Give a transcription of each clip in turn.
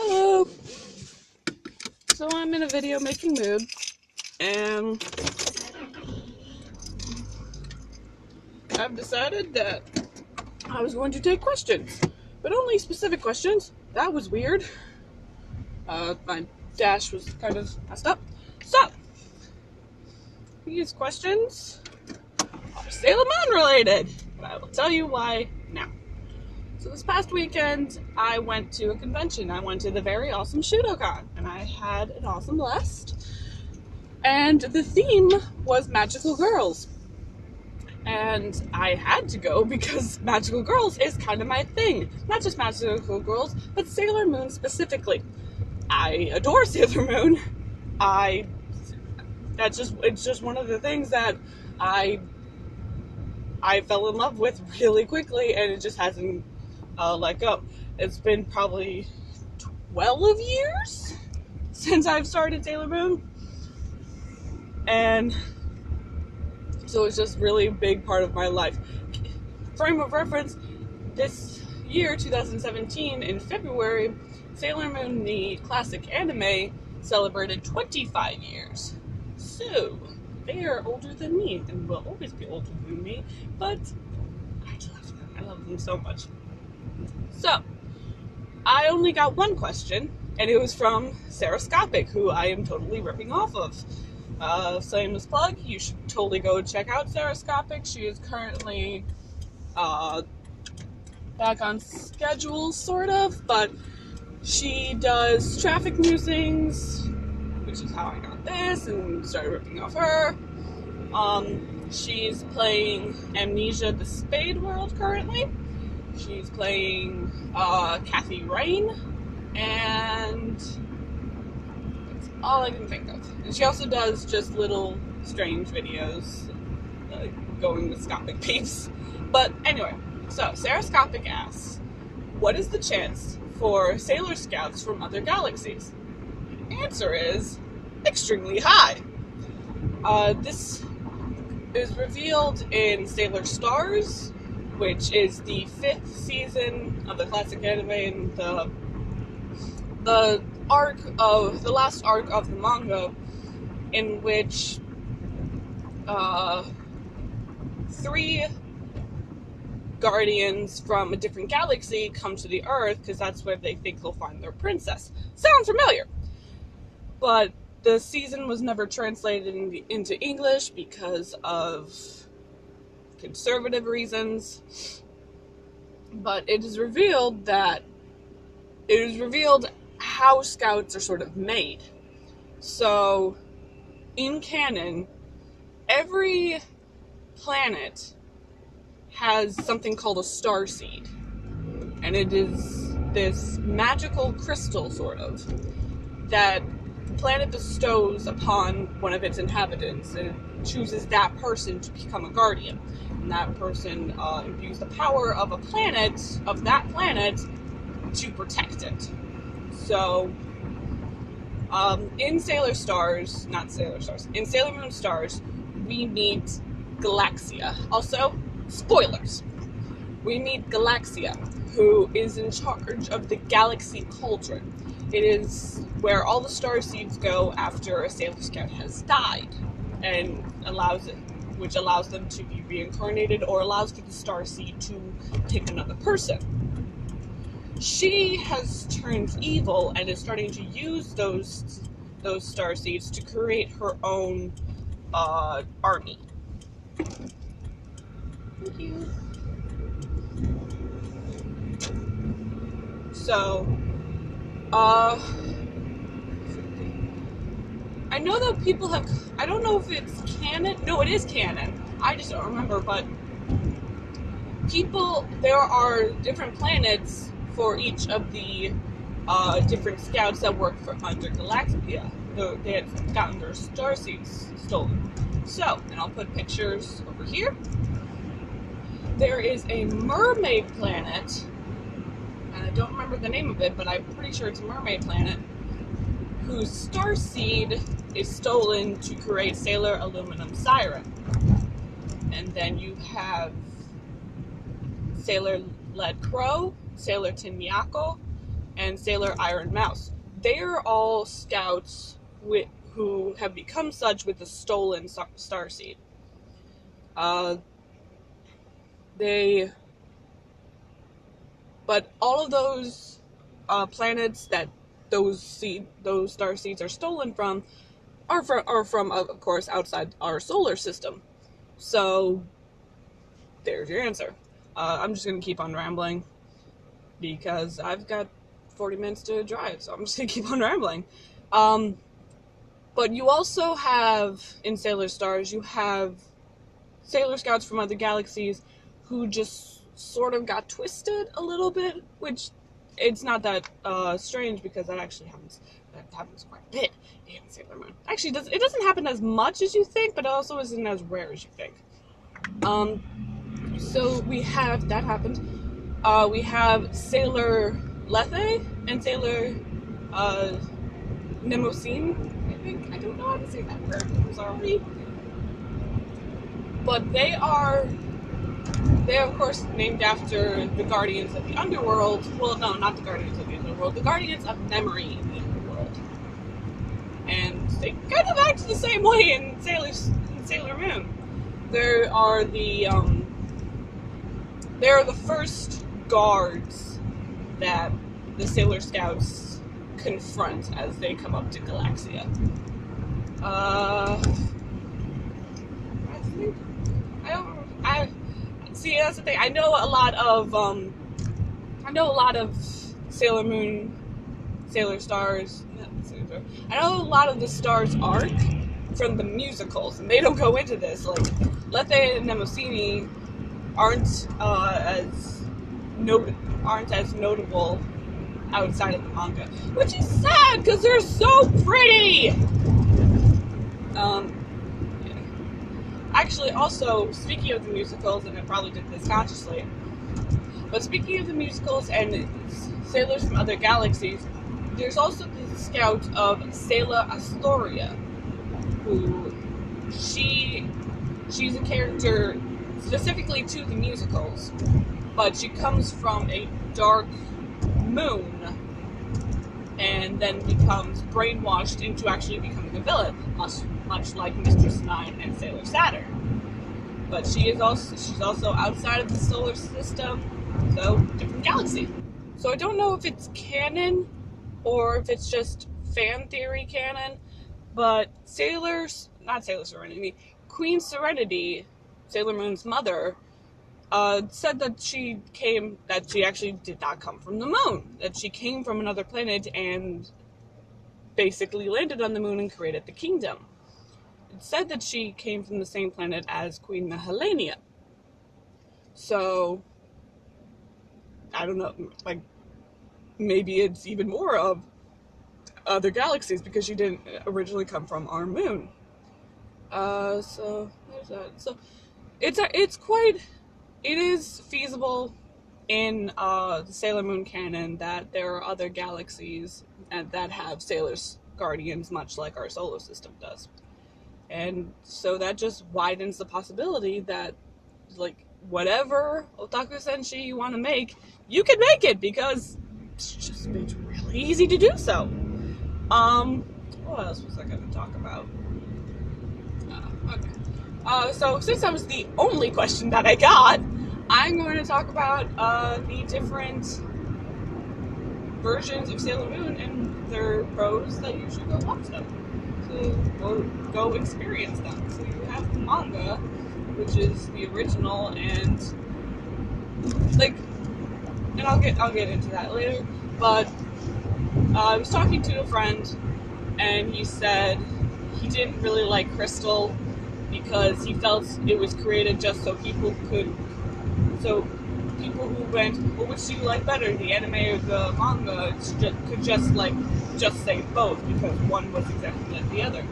Hello! So I'm in a video making mood, and I've decided that I was going to take questions, but only specific questions. That was weird. My dash was kind of messed up. So, these questions are Sailor Moon related, but I will tell you why now. So this past weekend, I went to a convention. I went to the very awesome Shudokan, and I had an awesome blast. And the theme was magical girls. And I had to go because magical girls is kind of my thing. Not just magical girls, but Sailor Moon specifically. I adore Sailor Moon. It's just one of the things that I fell in love with really quickly, and it just hasn't let go. It's been probably 12 years since I've started Sailor Moon, and so it's just really a big part of my life. Frame of reference, this year, 2017, in February, Sailor Moon, the classic anime, celebrated 25 years. So, they are older than me, and will always be older than me, but I love them. I love them so much. So, I only got one question, and it was from Sarascopic, who I am totally ripping off of. Shameless plug, you should totally go check out Sarascopic. She is currently back on schedule, sort of, but she does traffic musings, which is how I got this, and started ripping off her. She's playing Amnesia the Spade World currently. She's playing Kathy Rain, and that's all I can think of. And she also does just little strange videos, going with Scopic peeps. But anyway, so Sarascopic asks, what is the chance for Sailor Scouts from other galaxies? The answer is extremely high. This is revealed in Sailor Stars, which is the 5th season of the classic anime, and the last arc of the manga, in which 3 guardians from a different galaxy come to the Earth because that's where they think they'll find their princess. Sounds familiar, but the season was never translated into English because of conservative reasons. But it is revealed how scouts are sort of made. So, in canon, every planet has something called a star seed. And it is this magical crystal, sort of, that the planet bestows upon one of its inhabitants, and it chooses that person to become a guardian. And that person imbues the power of that planet, to protect it. So, in Sailor Moon Stars, we meet Galaxia. Also, spoilers. We meet Galaxia, who is in charge of the Galaxy Cauldron. It is where all the star seeds go after a Sailor Scout has died, and which allows them to be reincarnated, or allows for the star seed to take another person. She has turned evil and is starting to use those star seeds to create her own army. Thank you. So, I know that people have, I don't know if it's canon. No, it is canon. I just don't remember, but there are different planets for each of the different scouts that work under Galaxia. They had gotten their star seeds stolen. So, and I'll put pictures over here. There is a mermaid planet, and I don't remember the name of it, but I'm pretty sure it's a mermaid planet, whose star seed is stolen to create Sailor Aluminum Siren. And then you have Sailor Lead Crow, Sailor Tin Miyako, and Sailor Iron Mouse. They are all scouts who have become such with the stolen starseed. But all of those planets that those star seeds are stolen from are from, of course, outside our solar system. So there's your answer. I'm just gonna keep on rambling because I've got 40 minutes to drive, so I'm just gonna keep on rambling. But you also have, in Sailor Stars, you have Sailor Scouts from other galaxies who just sort of got twisted a little bit, which it's not that strange because that actually happens. That happens quite a bit in Sailor Moon. Actually, it doesn't happen as much as you think, but it also isn't as rare as you think. So we have that happened. We have Sailor Lethe and Sailor Mnemosyne. I don't know how to say that word. I'm sorry. But they are of course named after the Guardians of the Underworld. Well, no, not the Guardians of the Underworld. The Guardians of Memory in the Underworld. And they kind of act the same way in Sailor Moon. They are the first guards that the Sailor Scouts confront as they come up to Galaxia. See, that's the thing. I know a lot of Sailor Moon, Sailor Stars. I know a lot of the Stars arc from the musicals, and they don't go into this. Like, Lethe and Mnemosyne aren't as notable outside of the manga, which is sad because they're so pretty. Actually, also, speaking of the musicals, and I probably did this consciously, but speaking of the musicals and sailors from other galaxies, there's also the scout of Sailor Astoria, who she's a character specifically to the musicals, but she comes from a dark moon and then becomes brainwashed into actually becoming a villain, much like Mistress Nine and Sailor Saturn. But she's also outside of the solar system, so different galaxy. So I don't know if it's canon or if it's just fan theory canon, but Queen Serenity, Sailor Moon's mother, said that she actually did not come from the moon, that she came from another planet and basically landed on the moon and created the kingdom. It said that she came from the same planet as Queen Helenia. So, I don't know, like, maybe it's even more of other galaxies because she didn't originally come from our moon. So there's that. So it is feasible in the Sailor Moon canon that there are other galaxies and that have Sailor Guardians, much like our solar system does. And so that just widens the possibility that, like, whatever otaku senshi you want to make, you can make it because it's really easy to do so. What else was I going to talk about? Okay. So since that was the only question that I got, I'm going to talk about the different versions of Sailor Moon and their pros that you should go watch them. So go experience them. So you have the manga, which is the original, and I'll get into that later. But I was talking to a friend, and he said he didn't really like Crystal because he felt it was created just so people who went, well, which do you like better, the anime or the manga, could just say both because one was exactly like the other.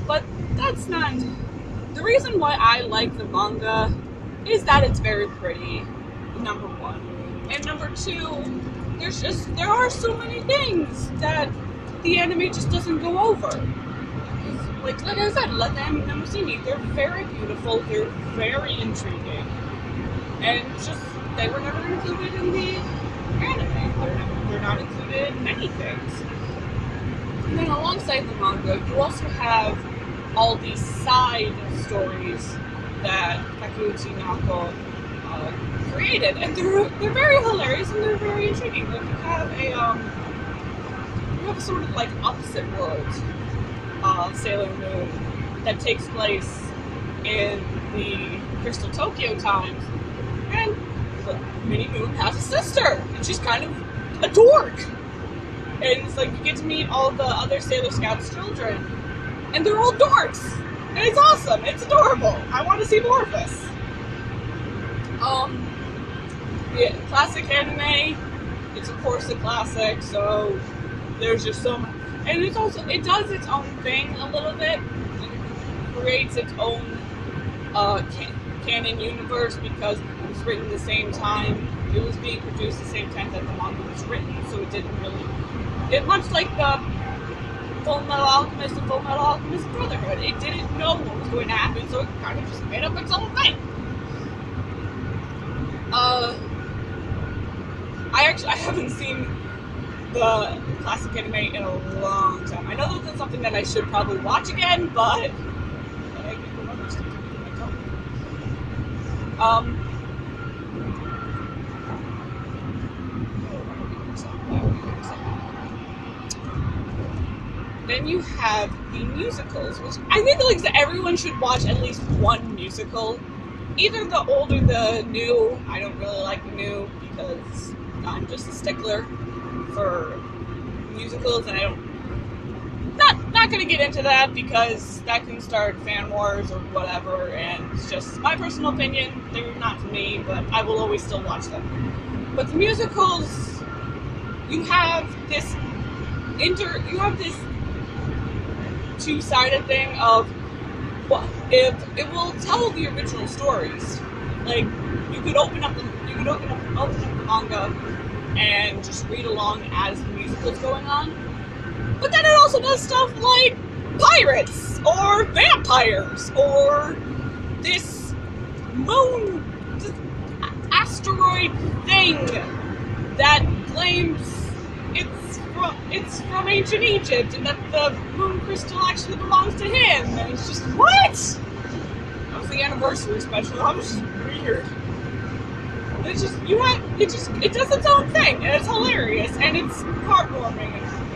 But that's not the reason why I like the manga. Is that it's very pretty, number one, and number two, there are so many things that the anime just doesn't go over. Like I said, Lethe and Mnemosyne, they're very beautiful, they're very intriguing, and just they were never included in the anime. They're not included in many things. And then alongside the manga, you also have all these side stories that Takeuchi Nako created, and they're very hilarious and they're very intriguing. Like you have a sort of like opposite world, Sailor Moon, that takes place in the Crystal Tokyo times, and Minnie Moon has a sister, and she's kind of a dork. And it's like you get to meet all the other Sailor Scouts' children, and they're all dorks, and it's awesome. It's adorable. I want to see more of this. The classic anime, it's of course a classic, so there's just so much. And it does its own thing a little bit. It creates its own canon universe because it was written the same time. It was being produced the same time that the manga was written, so it didn't really. It much like the Full Metal Alchemist and Full Metal Alchemist Brotherhood. It didn't know what was going to happen, so it kind of just made up its own thing. I haven't seen the classic anime in a long time. I know that that's something that I should probably watch again, but I can remember stuff Then you have the musicals, which I think like that everyone should watch at least one musical. Either the old or the new. I don't really like the new because I'm just a stickler for musicals, and I don't. Not going to get into that because that can start fan wars or whatever, and it's just my personal opinion. They're not for me, but I will always still watch them. But the musicals, you have this two-sided thing of if it will tell the original stories. Like you could open up the manga and just read along as the musical's going on. But then it also does stuff like pirates or vampires or this asteroid thing that claims it's from ancient Egypt and that the moon crystal actually belongs to him. And it's just, what? That was the anniversary special. That was just weird. It's just, it does its own thing, and it's hilarious, and it's heartwarming,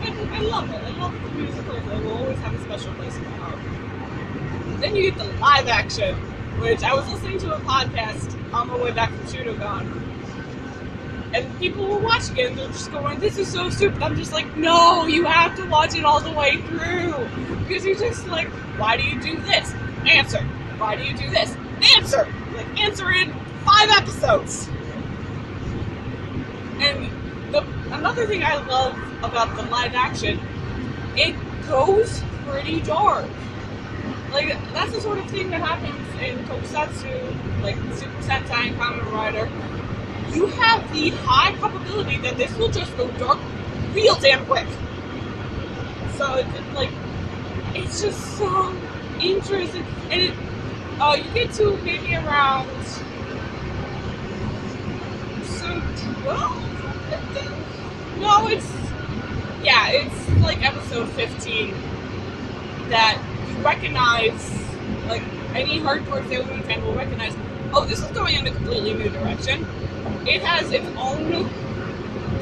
and I love it. I love the musicals. It will always have a special place in my heart. Then you get the live action, which I was listening to a podcast on my way back from Shudogan, and people were watching it, and they're just going, this is so stupid. I'm just like, no, you have to watch it all the way through, because you're just like, why do you do this? Answer. Why do you do this? Answer. Like, answer in 5 episodes. And another thing I love about the live action, it goes pretty dark. Like, that's the sort of thing that happens in Tokusatsu, like Super Sentai and Kamen Rider. You have the high probability that this will just go dark real damn quick. So, it's just so interesting. And you get to maybe around 12? No, it's like episode 15 that you recognize, like, any hardcore Sailor Moon fan will recognize, oh, this is going in a completely new direction. It has its own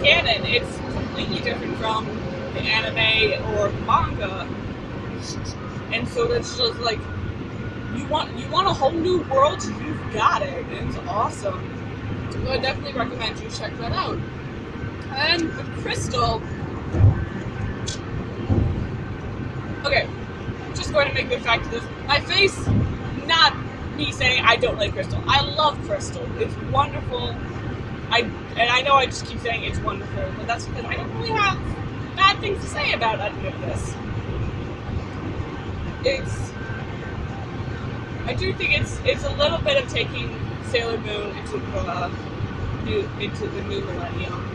canon. It's completely different from the anime or the manga. And so that's just like, you want a whole new world, you've got it. And it's awesome. So I definitely recommend you check that out. And with Crystal, okay, I'm just going to make the fact of this. My face, not me saying I don't like Crystal. I love Crystal. It's wonderful. I know I just keep saying it's wonderful, but that's because I don't really have bad things to say about any of this. I do think it's a little bit of taking Sailor Moon into the new millennium.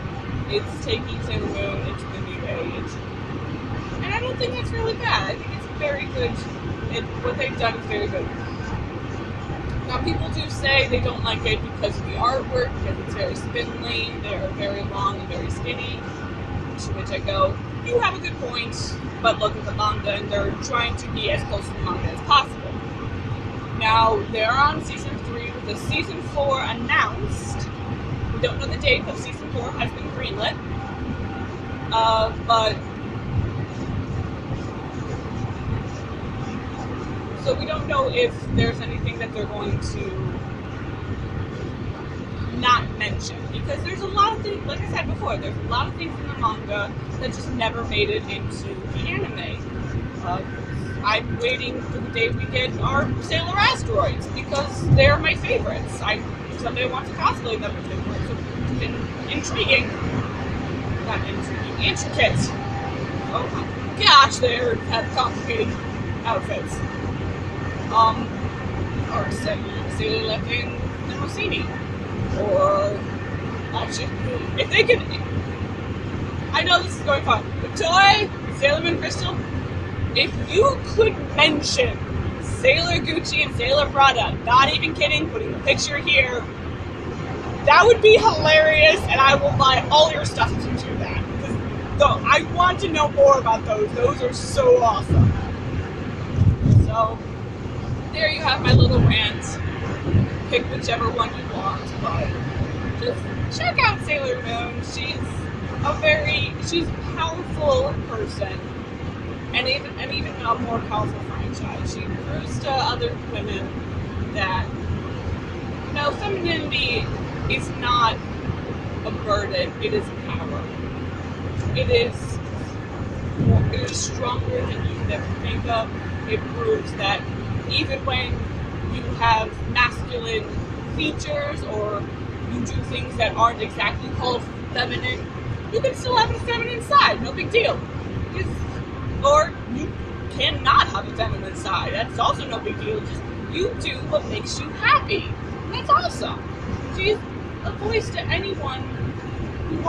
It's taking Sailor Moon into the new age. And I don't think that's really bad. I think it's very good. What they've done is very good. Some people do say they don't like it because of the artwork, because it's very spindly, they're very long and very skinny. To which I go, you have a good point, but look at the manga, and they're trying to be as close to the manga as possible. Now, they're on season 3 with the season 4 announced. We don't know the date, but season 4 has been greenlit. But so we don't know if there's anything that they're going to not mention, because there's a lot of things, like I said before, there's a lot of things in the manga that just never made it into the anime. I'm waiting for the day we get our Sailor Asteroids, because they're my favorites. Someday want to cosplay them if they were so intriguing. Not intriguing, intricate. Oh my gosh, they have complicated outfits. Or Sailor Left-Hand Rossini. Or, actually, if they could, I know this is going fun, but Toy, Sailor Moon Crystal, if you could mention Sailor Gucci and Sailor Prada, not even kidding, putting the picture here, that would be hilarious, and I will buy all your stuff to do that. So, I want to know more about those. Those are so awesome. So, there you have my little rant. Pick whichever one you want, but just check out Sailor Moon. She's a powerful person, and even a more powerful franchise. She proves to other women that, you know, femininity is not a burden, it is power. It is stronger than you could ever think of. It proves that even when you have masculine features or you do things that aren't exactly called feminine, you can still have a feminine side, no big deal. Or you cannot have a feminine side, that's also no big deal. Just you do what makes you happy. That's awesome. She's a voice to anyone who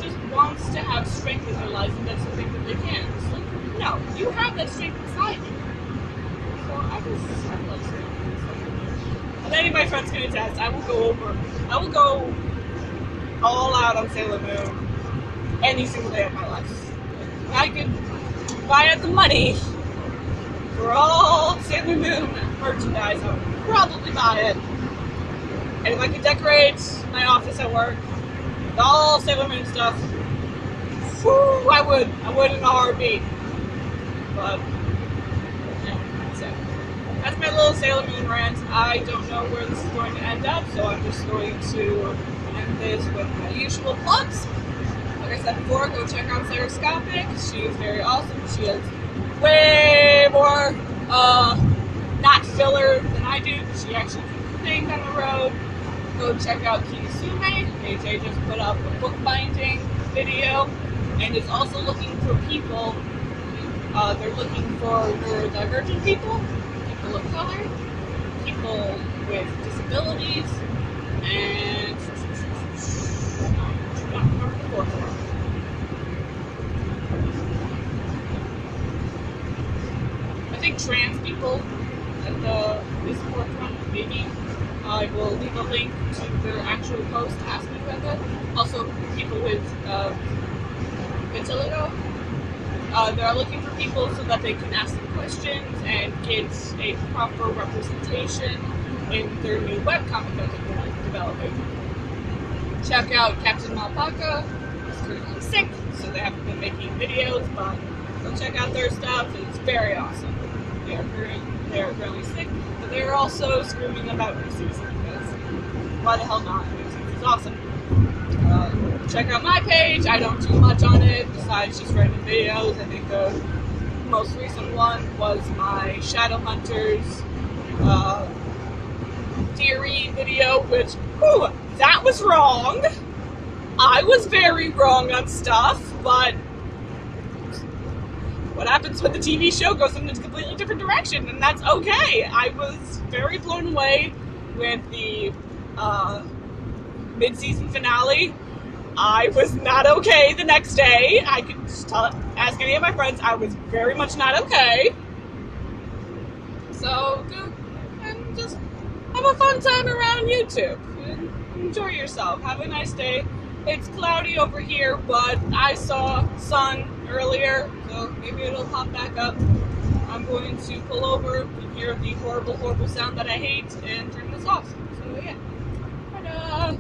just wants to have strength in their life, and that's something that they can. It's like, no, you have that strength inside you. So I love Sailor Moon. And any of my friends can attest, I will go all out on Sailor Moon any single day of my life. If I could buy out the money for all Sailor Moon merchandise, I would probably buy it. And if I could decorate my office at work with all Sailor Moon stuff, whew, I would in a heartbeat. But yeah, that's it. That's my little Sailor Moon rant. I don't know where this is going to end up, so I'm just going to end this with my usual plugs. Like I said before, go check out Stereoscopic. She is very awesome. She has way more not filler than I do. She actually keeps things on the road. Go check out Kinasume. AJ just put up a bookbinding video and is also looking for people. They're looking for neurodivergent people, people of color, people with disabilities, and I don't remember the fourth one. I think trans people at this fourth one, maybe. I will leave a link to their actual post asking about that. Also, people with vitiligo. They're looking for people so that they can ask them questions and get a proper representation in their new webcomic that they're developing. Check out CaptainMolPaca. He's currently sick, so they haven't been making videos, but go check out their stuff. It's very awesome. They are currently sick, but they're also screaming about new season because why the hell not? New season's awesome. Check out my page. I don't do much on it besides just random videos. I think the most recent one was my Shadowhunters theory video, which, whew, that was wrong. I was very wrong on stuff, but what happens when the TV show goes in a completely different direction, and that's okay. I was very blown away with the mid-season finale. I was not okay the next day. I could just ask any of my friends, I was very much not okay. So, and just have have a fun time around YouTube. Enjoy yourself. Have a nice day. It's cloudy over here, but I saw sun earlier, so maybe it'll pop back up. I'm going to pull over and hear the horrible, horrible sound that I hate and turn this off. So yeah. Ta-da!